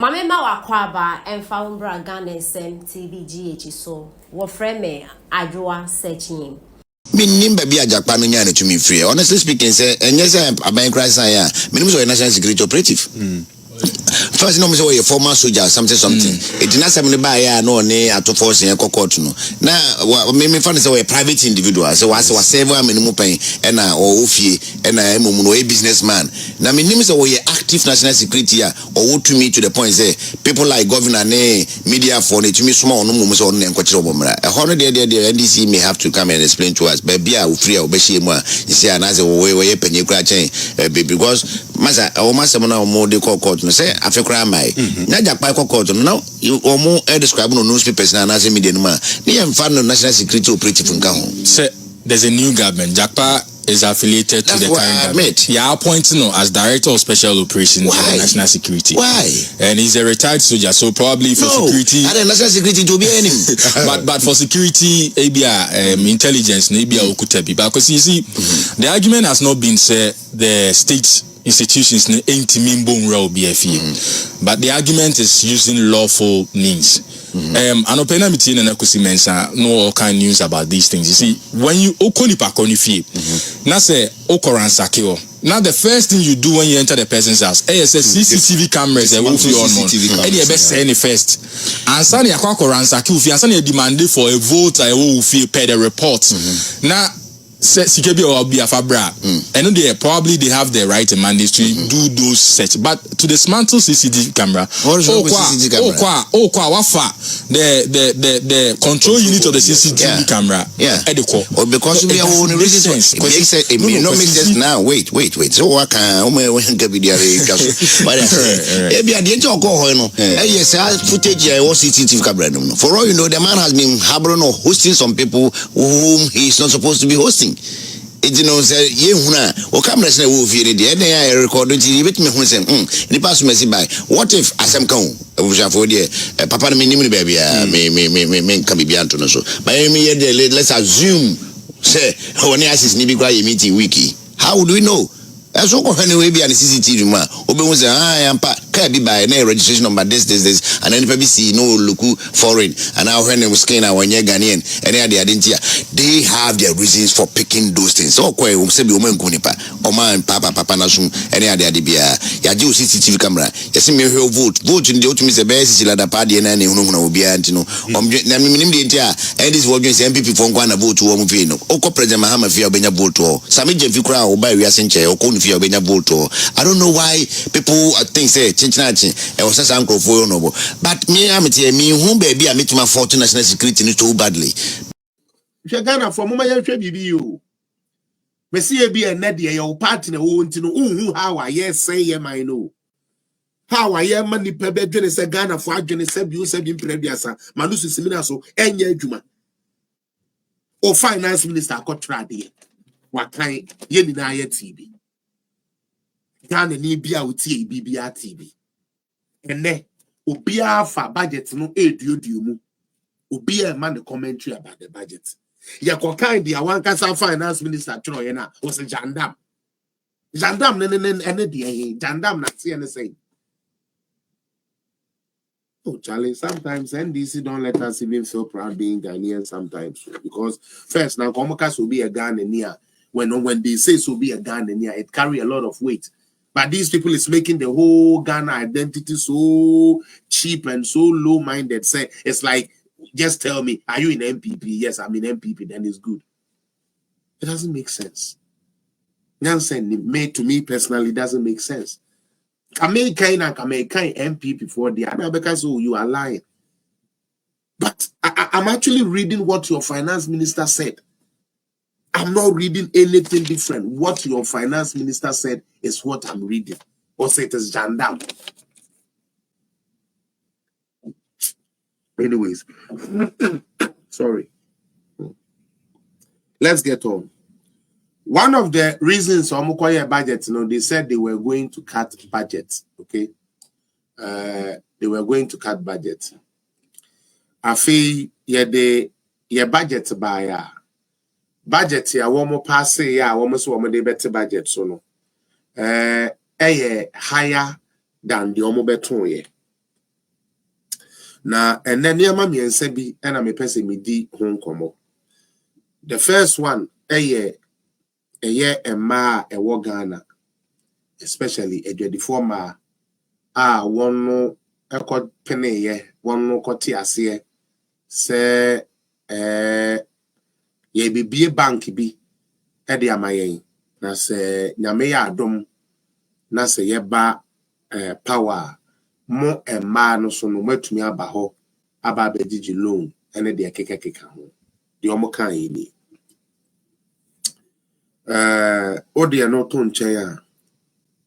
Mame ma wakwaba emfa umbra Ghana SM TVGH so wo frame me adwoa searching. Minim baby ajapa no nya na tumi free. Honestly speaking, say enye say Abankra san ya. Minim so national security operative. First no me say we former soldier something. It na say me ba ya no ne ato force en court no. Na me fan say we private individual. So was serve amenimu pen e na o ofie e na emom no a businessman. Na minim say we active national security ya o tumi to the point say people like governor ne media for ne tumi small no mum say on en kwakire obomra. E ho no de NDC may have to come and explain to us. Baby a free a obehie mu a you see na say we penye kura chen because masa o masa mo na mo de court no say afekura mai na japa court no now o mo describe no newspapers na say media no ma ne yem fa no national security operative nka ho say there's a new government. Japa is affiliated to the current government. Yeah, appointed as director of special operations for national security. Why? And he's a retired soldier, so probably for security. And national security to be any. but for security, intelligence, okutebi. Because you see, the argument has not been said the state institutions ain't but the argument is using lawful means. An open meeting and no all kind of news about these things. You see, when you now say okoransakio. Now the first thing you do when you enter the person's house, CCTV cameras and will on. And you best say any first. And Sunday okoransakio, and Sunday demanded for a vote. I will feel pay the report. Now. Sikebi or be a fabra, and they probably have the right and mandate to do those search. But to dismantle CCTV camera, the control unit of the CCTV camera, or because we are only reasons. It no make sense now. Wait. So what can we get video? But maybe I didn't go home. Yes, footage or CCTV camera. For all you know, the man has been harboring or hosting some people whom he is not supposed to be hosting. It say ye huna o cameras na wo fie de na ya record nti you bet me hu say ni pass me by what if asem kan obusafo de papa na me nim ni ba bia me kan bibia nto no so but me ye de let's assume say when assist ni bi kwa ye meeting wiki how do we know eso ko hane we bia na CCTV ma obehu say yampa ka bi by na registration number this and then people see no look foreign and now when we scan our Ghanaian and they have their reasons for picking those things so ko we say be o man kunipa o man papa na sum and they bia ya ji CCTV camera yes me hwe vote in the ultimate say be sisi la pa de na hunu obi anti no na me nim de ntia and this vote say MPP for nkwa na vote wo mu fi no o ko president Mahama fi obenya vote o Sammy Gyamfi kura o ba wi asenche o ko fi obenya vote o I don't know why people think say it was a for no but me am me who baby I meet my fortune national security too badly. Ghana for mama ya hwe bibi yo. Me see be a net your partner who no how I say ye my no. How I am mani pebe dwene se Ghana for adwene se bi prebiasa manusu simina so enye adwuma. O finance minister akotra de. Wakan ye ni na ye TV. Ghana ni bia utie bibia TV. Ene obia fa budget no eduodumu obia man the commentary about the budget ya ko kind dia wan kasa finance minister tro ye na was jandam ene dia jandam na se ene say oh Charlie, sometimes NDC don't let us even feel proud being Ghanaian sometimes because first now Komokas will be a Ghanaian when they say so be a Ghanaian it carry a lot of weight. But these people is making the whole Ghana identity so cheap and so low-minded. Say it's like, just tell me, are you in MPP? Yes, I'm in MPP. Then it's good. It doesn't make sense. To me personally, doesn't make sense. Kame kind MPP for the other because you are lying. But I'm actually reading what your finance minister said. I'm not reading anything different. What your finance minister said is what I'm reading. Or say it is jandam. Anyways, sorry. Let's get on. One of the reasons Omukoye budget, they said they were going to cut budget. Okay, they were going to cut budget. I feel your budget by budget ya womo passe ya womo so womo de better budget so no higher than the womo beton ye Na and then near mammy and sebi and I'm a person me di home como. The first one, a year and ma a war Ghana, especially a 24 ma. One no a cot penny ye, one no cotias ye, say, ye be a bank be, Eddie Amaye, na say, Yamea dom, na say ye ba power, more and ma no so no met me abaho, aba bediji loan, and a dear keka home. The Omokan ini. Odia no ton chair.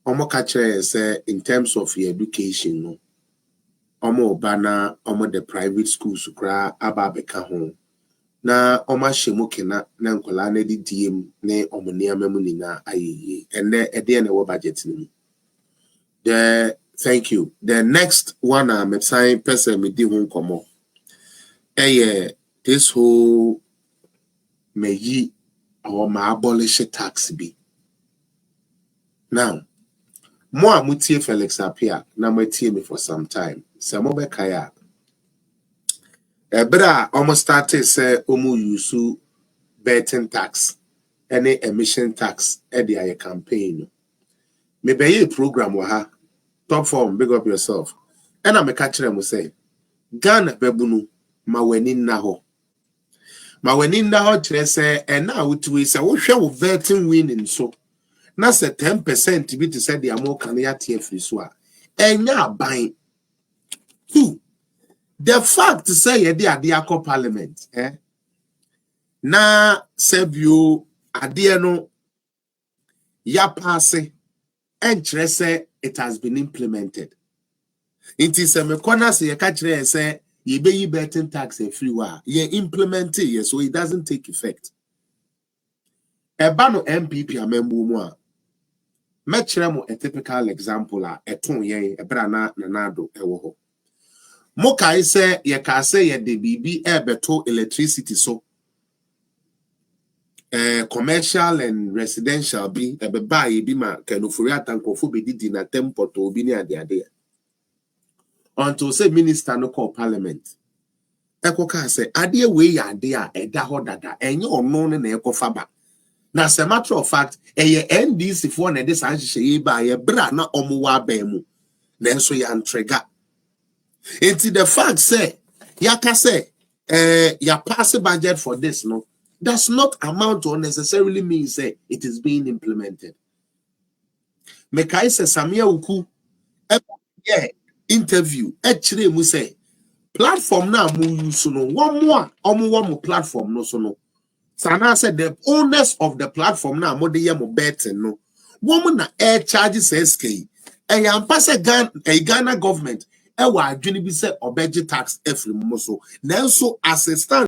Omoka chair say in terms of your education, no. Omo bana, omo the private schools kra aba beka home. Na oma shemokena na nkola na di diem ne omo niam mu nyina ayeye. Ene ede na wo budget ni. Thank you. The next one I'm saying person me di hon komo. This whole meyi or ma abolish tax be. Now, more mutie Felix appear, na mutie me for some time. Some be kaya. Ebra almost started say omu yusu betting tax, any emission tax, edi aye campaign. Me be ye program wa ha. Top form, big up yourself. And I'm a catcher and say, Ghana bebunu, ma wenin na ho. Ma wenin na ho chere say, and now we say, what shall we betting winning so? Na say 10% to be to say the amo can ya free so. And ya buying. Two, the fact to say ye the parliament, na sebio adie no ya pass and say it has been implemented. It is a corner say ye catch say ye be betting tax a free wa ye implement it so it doesn't take effect. Eba no MPP amembu mu a metchre a typical example a eton ye ebra na nanado ewo ho. Mo kai say ye ka say ye de bibi beto electricity so commercial and residential be buy be ma kanofuri atankofo be didi na tempo to obi ni ade until say minister no call parliament ekoka say ade we ya ade a eda ho dada enye ono ne na ekofa ba na as a matter of fact NDC for na de san hye ba ye bra na omo wa ba mu na enso ya entrega until the fact say yaka say ya pass budget for this no does not amount or necessarily mean say it is being implemented. Mekai say Samia Uku interview actually mu say platform na mu use no one more platform no so no. Sana said the owners of the platform na mo de ye mo betting no. Woman na air charges SK. And ya mpase Ghana government wa adwene bi say obedge tax every mo so. Nanso as a stand